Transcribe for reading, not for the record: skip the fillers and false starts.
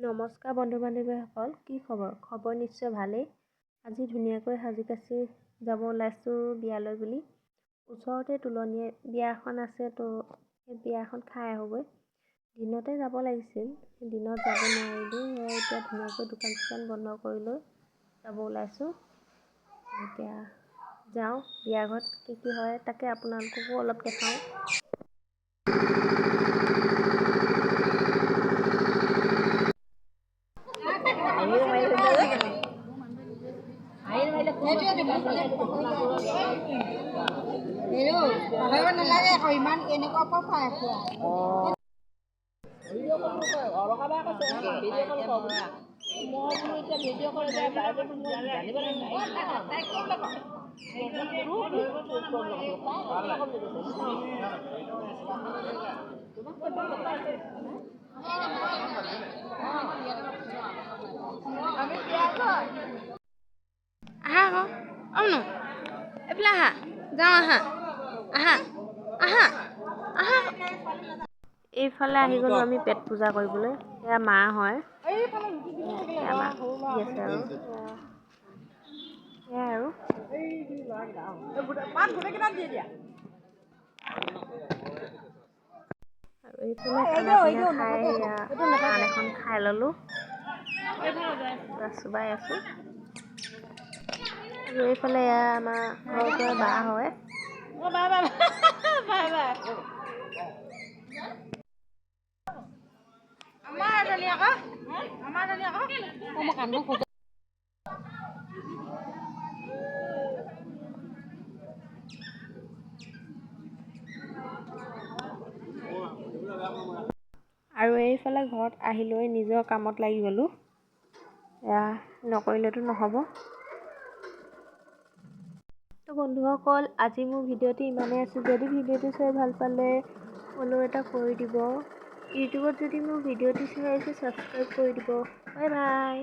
নমস্কাৰ বন্ধু বান্ধৱীসকল, কি খবৰ? খবৰ নিশ্চয় ভালেই। আজি ধুনীয়াকৈ সাজি কাচি যাব ওলাইছোঁ বিয়ালৈ বুলি। ওচৰতে তুলনীয় বিয়া এখন আছে, তো সেই বিয়াখন খাই আহোঁগৈ। দিনতে যাব লাগিছিল, দিনত যাব নোৱাৰিলোঁ। এতিয়া ধুনীয়াকৈ দোকান চোকান বন্ধ কৰি লৈ যাব ওলাইছোঁ। এতিয়া যাওঁ বিয়া ঘৰত কি কি হয় তাকে আপোনালোককো অলপ দেখাওঁ। নালাগে আকৌ ইমান এনেকুৱা পাই আছো। আহা আকৌ অমনো এইফালে আহা, যাওঁ আহা আহা আহা আহা। এইফালে আহি গ'লোঁ আমি পেট পূজা কৰিবলৈ। এয়া মা হয়, এয়া মা কি আছে আৰু সেয়াই আৰু এইফালে খানা পিনা খাই সেয়া পান এখন খাই ল'লোঁ, চোবাই আছোঁ। আৰু এইফালে এয়া আমাৰ ঘৰৰ বা হয়। আৰু এইফালে ঘৰত আহি লৈ নিজৰ কামত লাগি গ'লোঁ। এয়া নকৰিলেতো নহ'ব। তো বন্ধুসকল, আজি মোৰ ভিডিঅ'টো ইমানেই আছিল। যদি ভিডিঅ'টো চাই ভাল পালে ফ'ল' এটা কৰি দিব। ইউটিউবত যদি মোৰ ভিডিঅ'টো চাই আছে ছাবস্ক্ৰাইব কৰি দিব। Bye bye.